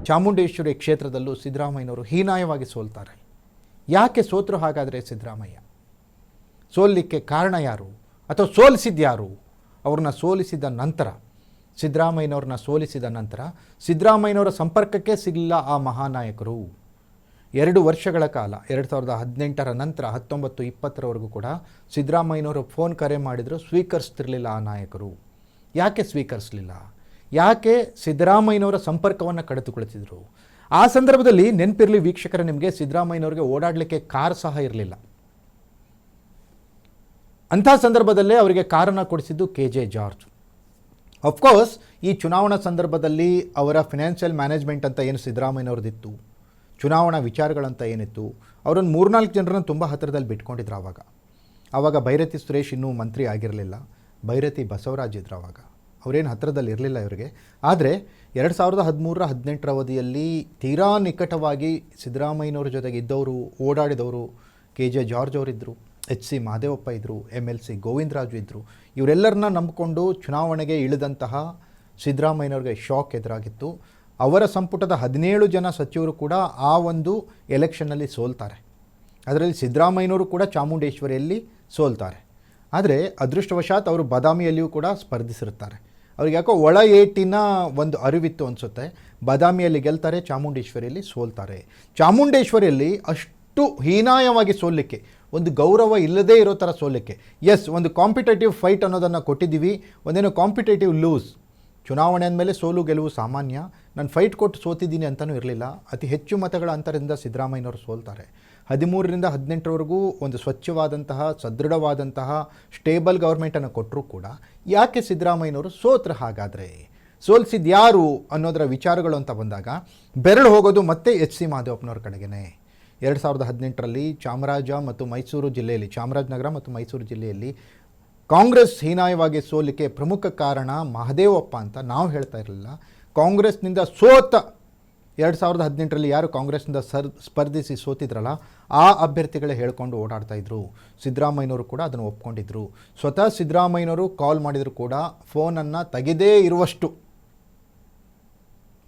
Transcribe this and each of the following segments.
ಚಾಮುಂಡೇಶ್ವರಿ ಕ್ಷೇತ್ರದಲ್ಲೂ ಸಿದ್ದರಾಮಯ್ಯನವರು ಹೀನಾಯವಾಗಿ ಸೋಲ್ತಾರೆ. ಯಾಕೆ ಸೋತರು ಹಾಗಾದರೆ ಸಿದ್ದರಾಮಯ್ಯ? ಸೋಲಿಕ್ಕೆ ಕಾರಣ ಯಾರು ಅಥವಾ ಸೋಲಿಸಿದ್ಯಾರು? ಅವ್ರನ್ನ ಸೋಲಿಸಿದ ನಂತರ, ಸಿದ್ದರಾಮಯ್ಯನವ್ರನ್ನ ಸೋಲಿಸಿದ ನಂತರ ಸಿದ್ದರಾಮಯ್ಯನವರ ಸಂಪರ್ಕಕ್ಕೆ ಸಿಗಲಿಲ್ಲ ಆ ಮಹಾನಾಯಕರು. 2 ವರ್ಷಗಳ ಕಾಲ 2018ರ ನಂತರ 19-20ರವರೆಗೂ ಕೂಡ ಸಿದ್ದರಾಮಯ್ಯನವರು ಫೋನ್ ಕರೆ ಮಾಡಿದರೂ ಸ್ವೀಕರಿಸ್ತಿರಲಿಲ್ಲ ಆ ನಾಯಕರು. ಯಾಕೆ ಸ್ವೀಕರಿಸಲಿಲ್ಲ? ಯಾಕೆ ಸಿದ್ದರಾಮಯ್ಯನವರ ಸಂಪರ್ಕವನ್ನು ಕಡಿದುಕೊಳ್ತಿದ್ರು? ಆ ಸಂದರ್ಭದಲ್ಲಿ ನೆನಪಿರಲಿ ವೀಕ್ಷಕರ, ನಿಮಗೆ ಸಿದ್ದರಾಮಯ್ಯನವ್ರಿಗೆ ಓಡಾಡಲಿಕ್ಕೆ ಕಾರ್ ಸಹ ಇರಲಿಲ್ಲ. ಅಂಥ ಸಂದರ್ಭದಲ್ಲೇ ಅವರಿಗೆ ಕಾರನ್ನು ಕೊಡಿಸಿದ್ದು KJ ಜಾರ್ಜ್. ಅಫ್ಕೋರ್ಸ್ ಈ ಚುನಾವಣಾ ಸಂದರ್ಭದಲ್ಲಿ ಅವರ ಫಿನಾನ್ಷಿಯಲ್ ಮ್ಯಾನೇಜ್ಮೆಂಟ್ ಅಂತ ಏನು ಸಿದ್ದರಾಮಯ್ಯನವ್ರದ್ದಿತ್ತು, ಚುನಾವಣಾ ವಿಚಾರಗಳಂತ ಏನಿತ್ತು, ಅವರನ್ನು 3-4 ಜನರನ್ನು ತುಂಬ ಹತ್ತಿರದಲ್ಲಿ ಬಿಟ್ಕೊಂಡಿದ್ರು. ಆವಾಗ ಭೈರತಿ ಸುರೇಶ್ ಇನ್ನೂ ಮಂತ್ರಿ ಆಗಿರಲಿಲ್ಲ, ಭೈರತಿ ಬಸವರಾಜ್ ಇದ್ರು. ಅವರೇನು ಹತ್ತಿರದಲ್ಲಿ ಇರಲಿಲ್ಲ ಇವರಿಗೆ. ಆದರೆ 2013-18ರ ಅವಧಿಯಲ್ಲಿ ತೀರಾ ನಿಕಟವಾಗಿ ಸಿದ್ದರಾಮಯ್ಯನವ್ರ ಜೊತೆಗೆ ಇದ್ದವರು, ಓಡಾಡಿದವರು KJ ಜಾರ್ಜ್ ಅವರಿದ್ದರು, HC ಮಹದೇವಪ್ಪ ಇದ್ದರು, MLC ಗೋವಿಂದರಾಜು ಇದ್ದರು. ಇವರೆಲ್ಲರನ್ನ ನಂಬಿಕೊಂಡು ಚುನಾವಣೆಗೆ ಇಳಿದಂತಹ ಸಿದ್ದರಾಮಯ್ಯನವ್ರಿಗೆ ಶಾಕ್ ಎದುರಾಗಿತ್ತು. ಅವರ ಸಂಪುಟದ 17 ಜನ ಸಚಿವರು ಕೂಡ ಆ ಒಂದು ಎಲೆಕ್ಷನ್ನಲ್ಲಿ ಸೋಲ್ತಾರೆ. ಅದರಲ್ಲಿ ಸಿದ್ದರಾಮಯ್ಯನವರು ಕೂಡ ಚಾಮುಂಡೇಶ್ವರಿಯಲ್ಲಿ ಸೋಲ್ತಾರೆ. ಆದರೆ ಅದೃಷ್ಟವಶಾತ್ ಅವರು ಬಾದಾಮಿಯಲ್ಲಿಯೂ ಕೂಡ ಸ್ಪರ್ಧಿಸಿರ್ತಾರೆ. ಅವ್ರಿಗೆ ಯಾಕೋ ಒಳ ಏಟಿನ ಒಂದು ಅರಿವಿತ್ತು ಅನಿಸುತ್ತೆ. ಬಾದಾಮಿಯಲ್ಲಿ ಗೆಲ್ತಾರೆ, ಚಾಮುಂಡೇಶ್ವರಿಯಲ್ಲಿ ಸೋಲ್ತಾರೆ. ಚಾಮುಂಡೇಶ್ವರಿಯಲ್ಲಿ ಅಷ್ಟು ಹೀನಾಯವಾಗಿ ಸೋಲಿಕ್ಕೆ, ಒಂದು ಗೌರವ ಇಲ್ಲದೇ ಇರೋ ಥರ ಸೋಲಿಕ್ಕೆ, ಎಸ್ ಒಂದು ಕಾಂಪಿಟೇಟಿವ್ ಫೈಟ್ ಅನ್ನೋದನ್ನು ಕೊಟ್ಟಿದ್ದೀವಿ, ಒಂದೇನೋ ಕಾಂಪಿಟೇಟಿವ್ ಲೂಸ್. ಚುನಾವಣೆ ಅಂದಮೇಲೆ ಸೋಲು ಗೆಲುವು ಸಾಮಾನ್ಯ. ನಾನು ಫೈಟ್ ಕೊಟ್ಟು ಸೋತಿದ್ದೀನಿ ಅಂತಲೂ ಇರಲಿಲ್ಲ. ಅತಿ ಹೆಚ್ಚು ಮತಗಳ ಅಂತರದಿಂದ ಸಿದ್ದರಾಮಯ್ಯನವರು ಸೋಲ್ತಾರೆ. 13-18ರವರೆಗೂ ಒಂದು ಸ್ವಚ್ಛವಾದಂತಹ, ಸದೃಢವಾದಂತಹ, ಸ್ಟೇಬಲ್ ಗೌರ್ಮೆಂಟನ್ನು ಕೊಟ್ಟರೂ ಕೂಡ ಯಾಕೆ ಸಿದ್ದರಾಮಯ್ಯನವರು ಸೋತ್ರು ಹಾಗಾದರೆ? ಸೋಲಿಸಿದ್ದು ಯಾರು ಅನ್ನೋದರ ವಿಚಾರಗಳು ಅಂತ ಬಂದಾಗ ಬೆರಳು ಹೋಗೋದು ಮತ್ತೆ HC ಮಹದೇವಪ್ಪನವ್ರ ಕಡೆಗೇ. 2018ರಲ್ಲಿ ಚಾಮರಾಜನಗರ ಮತ್ತು ಮೈಸೂರು ಜಿಲ್ಲೆಯಲ್ಲಿ ಕಾಂಗ್ರೆಸ್ ಹೀನಾಯವಾಗಿ ಸೋಲಿಕ್ಕೆ ಪ್ರಮುಖ ಕಾರಣ ಮಹದೇವಪ್ಪ ಅಂತ ನಾವು ಹೇಳ್ತಾ ಇರಲಿಲ್ಲ. ಕಾಂಗ್ರೆಸ್ನಿಂದ ಸೋತ 2018ರಲ್ಲಿ ಯಾರು ಕಾಂಗ್ರೆಸ್ನಿಂದ ಸ್ಪರ್ಧಿಸಿ ಸೋತಿದ್ರಲ್ಲ, ಆ ಅಭ್ಯರ್ಥಿಗಳೇ ಹೇಳ್ಕೊಂಡು ಓಡಾಡ್ತಾ ಇದ್ರು. ಸಿದ್ದರಾಮಯ್ಯನವರು ಕೂಡ ಅದನ್ನು ಒಪ್ಕೊಂಡಿದ್ರು. ಸ್ವತಃ ಸಿದ್ದರಾಮಯ್ಯನವರು ಕಾಲ್ ಮಾಡಿದರೂ ಕೂಡ ಫೋನನ್ನು ತೆಗೆದೇ ಇರುವಷ್ಟು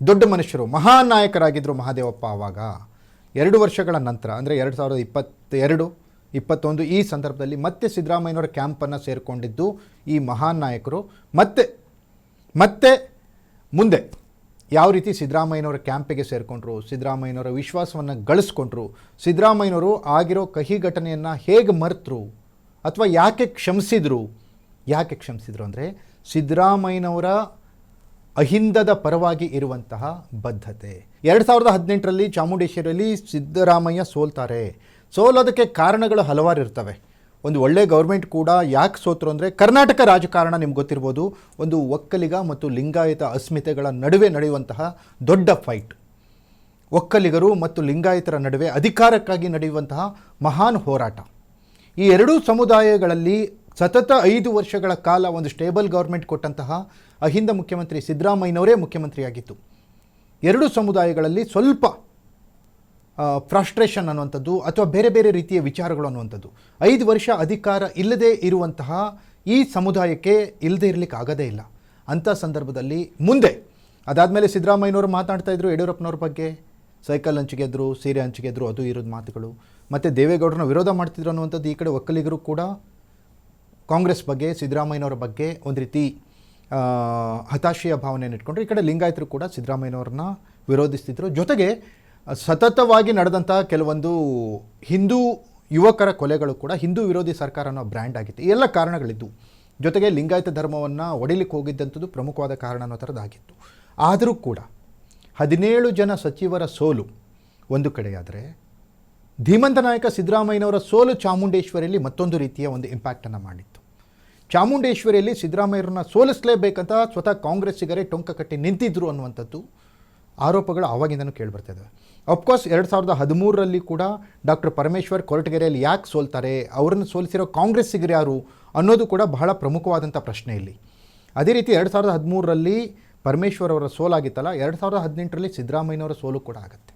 ದೊಡ್ಡ ಮನುಷ್ಯರು, ಮಹಾನ್ ನಾಯಕರಾಗಿದ್ದರು ಮಹದೇವಪ್ಪ. ಆವಾಗ 2 ವರ್ಷಗಳ ನಂತರ ಅಂದರೆ 2022-21 ಈ ಸಂದರ್ಭದಲ್ಲಿ ಮತ್ತೆ ಸಿದ್ದರಾಮಯ್ಯನವರ ಕ್ಯಾಂಪನ್ನು ಸೇರಿಕೊಂಡಿದ್ದು ಈ ಮಹಾನ್ ನಾಯಕರು. ಮತ್ತೆ ಮುಂದೆ ಯಾವ ರೀತಿ ಸಿದ್ದರಾಮಯ್ಯನವರ ಕ್ಯಾಂಪಿಗೆ ಸೇರಿಕೊಂಡ್ರು, ಸಿದ್ದರಾಮಯ್ಯನವರ ವಿಶ್ವಾಸವನ್ನು ಗಳಿಸ್ಕೊಂಡ್ರು, ಸಿದ್ದರಾಮಯ್ಯನವರು ಆಗಿರೋ ಕಹಿ ಘಟನೆಯನ್ನು ಹೇಗೆ ಮರೆತರು ಅಥವಾ ಯಾಕೆ ಕ್ಷಮಿಸಿದರು ಅಂದರೆ ಸಿದ್ದರಾಮಯ್ಯನವರ ಅಹಿಂದದ ಪರವಾಗಿ ಇರುವಂತಹ ಬದ್ಧತೆ. 2018ರಲ್ಲಿ ಚಾಮುಂಡೇಶ್ವರಿಯಲ್ಲಿ ಸಿದ್ದರಾಮಯ್ಯ ಸೋಲ್ತಾರೆ. ಸೋಲೋದಕ್ಕೆ ಕಾರಣಗಳು ಹಲವಾರು ಇರ್ತವೆ. ಒಂದು ಒಳ್ಳೆ ಗೌರ್ಮೆಂಟ್ ಕೂಡ ಯಾಕೆ ಸೋತರು ಅಂದರೆ, ಕರ್ನಾಟಕ ರಾಜಕಾರಣ ನಿಮ್ಗೆ ಗೊತ್ತಿರ್ಬೋದು, ಒಂದು ಒಕ್ಕಲಿಗ ಮತ್ತು ಲಿಂಗಾಯತ ಅಸ್ಮಿತೆಗಳ ನಡುವೆ ನಡೆಯುವಂತಹ ದೊಡ್ಡ ಫೈಟ್. ಒಕ್ಕಲಿಗರು ಮತ್ತು ಲಿಂಗಾಯತರ ನಡುವೆ ಅಧಿಕಾರಕ್ಕಾಗಿ ನಡೆಯುವಂತಹ ಮಹಾನ್ ಹೋರಾಟ. ಈ ಎರಡೂ ಸಮುದಾಯಗಳಲ್ಲಿ ಸತತ 5 ವರ್ಷಗಳ ಕಾಲ ಒಂದು ಸ್ಟೇಬಲ್ ಗೌರ್ಮೆಂಟ್ ಕೊಟ್ಟಂತಹ ಅಹಿಂದ ಮುಖ್ಯಮಂತ್ರಿ ಸಿದ್ದರಾಮಯ್ಯನವರೇ ಮುಖ್ಯಮಂತ್ರಿಯಾಗಿತ್ತು. ಎರಡೂ ಸಮುದಾಯಗಳಲ್ಲಿ ಸ್ವಲ್ಪ ಫ್ರಸ್ಟ್ರೇಷನ್ ಅನ್ನುವಂಥದ್ದು ಅಥವಾ ಬೇರೆ ಬೇರೆ ರೀತಿಯ ವಿಚಾರಗಳು ಅನ್ನುವಂಥದ್ದು, 5 ವರ್ಷ ಅಧಿಕಾರ ಇಲ್ಲದೇ ಇರುವಂತಹ ಈ ಸಮುದಾಯಕ್ಕೆ ಇಲ್ಲದೇ ಇರಲಿಕ್ಕೆ ಆಗೋದೇ ಇಲ್ಲ. ಅಂಥ ಸಂದರ್ಭದಲ್ಲಿ ಮುಂದೆ ಅದಾದಮೇಲೆ ಸಿದ್ದರಾಮಯ್ಯನವರು ಮಾತಾಡ್ತಾ ಇದ್ರು ಯಡಿಯೂರಪ್ಪನವ್ರ ಬಗ್ಗೆ, ಸೈಕಲ್ ಹಂಚಿಗೆದ್ರು, ಸೀರೆ ಹಂಚಿಗೆದ್ರು, ಅದು ಇರೋದು ಮಾತುಗಳು. ಮತ್ತು ದೇವೇಗೌಡರನ್ನ ವಿರೋಧ ಮಾಡ್ತಿದ್ರು ಅನ್ನುವಂಥದ್ದು. ಈ ಕಡೆ ಒಕ್ಕಲಿಗರು ಕೂಡ ಕಾಂಗ್ರೆಸ್ ಬಗ್ಗೆ, ಸಿದ್ದರಾಮಯ್ಯನವರ ಬಗ್ಗೆ ಒಂದು ರೀತಿ ಹತಾಶೆಯ ಭಾವನೆಯನ್ನು ಇಟ್ಕೊಂಡ್ರು. ಈ ಕಡೆ ಲಿಂಗಾಯತರು ಕೂಡ ಸಿದ್ದರಾಮಯ್ಯನವ್ರನ್ನ ವಿರೋಧಿಸ್ತಿದ್ರು. ಜೊತೆಗೆ ಸತತವಾಗಿ ನಡೆದಂಥ ಕೆಲವೊಂದು ಹಿಂದೂ ಯುವಕರ ಕೊಲೆಗಳು ಕೂಡ ಹಿಂದೂ ವಿರೋಧಿ ಸರ್ಕಾರ ಅನ್ನೋ ಬ್ರ್ಯಾಂಡ್ ಆಗಿತ್ತು. ಈ ಎಲ್ಲ ಕಾರಣಗಳಿದ್ದು, ಜೊತೆಗೆ ಲಿಂಗಾಯತ ಧರ್ಮವನ್ನು ಒಡಿಲಿಕ್ಕೆ ಹೋಗಿದ್ದಂಥದ್ದು ಪ್ರಮುಖವಾದ ಕಾರಣ ಅನ್ನೋ ಥರದ್ದಾಗಿತ್ತು. ಆದರೂ ಕೂಡ 17 ಜನ ಸಚಿವರ ಸೋಲು ಒಂದು ಕಡೆಯಾದರೆ, ಧೀಮಂತ ನಾಯಕ ಸಿದ್ದರಾಮಯ್ಯನವರ ಸೋಲು ಚಾಮುಂಡೇಶ್ವರಿಯಲ್ಲಿ ಮತ್ತೊಂದು ರೀತಿಯ ಒಂದು ಇಂಪ್ಯಾಕ್ಟನ್ನು ಮಾಡಿತ್ತು. ಚಾಮುಂಡೇಶ್ವರಿಯಲ್ಲಿ ಸಿದ್ದರಾಮಯ್ಯರನ್ನ ಸೋಲಿಸಲೇಬೇಕಂತ ಸ್ವತಃ ಕಾಂಗ್ರೆಸ್ಸಿಗರೇ ಟೊಂಕ ಕಟ್ಟಿ ನಿಂತಿದ್ದರು ಅನ್ನುವಂಥದ್ದು ಆರೋಪಗಳು ಆವಾಗಿಂದನೂ ಕೇಳಿಬರ್ತಿದ್ದಾವೆ. ಅಫ್ಕೋರ್ಸ್ 2013ರಲ್ಲಿ ಕೂಡ ಡಾಕ್ಟರ್ ಪರಮೇಶ್ವರ್ ಕೊರಟಗೆರೆಯಲ್ಲಿ ಯಾಕೆ ಸೋಲ್ತಾರೆ, ಅವರನ್ನು ಸೋಲಿಸಿರೋ ಕಾಂಗ್ರೆಸ್ಸಿಗರು ಯಾರು ಅನ್ನೋದು ಕೂಡ ಬಹಳ ಪ್ರಮುಖವಾದಂಥ ಪ್ರಶ್ನೆ ಇಲ್ಲಿ. ಅದೇ ರೀತಿ 2013ರಲ್ಲಿ ಪರಮೇಶ್ವರ್ ಅವರ ಸೋಲಾಗಿತ್ತಲ್ಲ, 2018ರಲ್ಲಿ ಸಿದ್ದರಾಮಯ್ಯನವರ ಸೋಲು ಕೂಡ ಆಗುತ್ತೆ.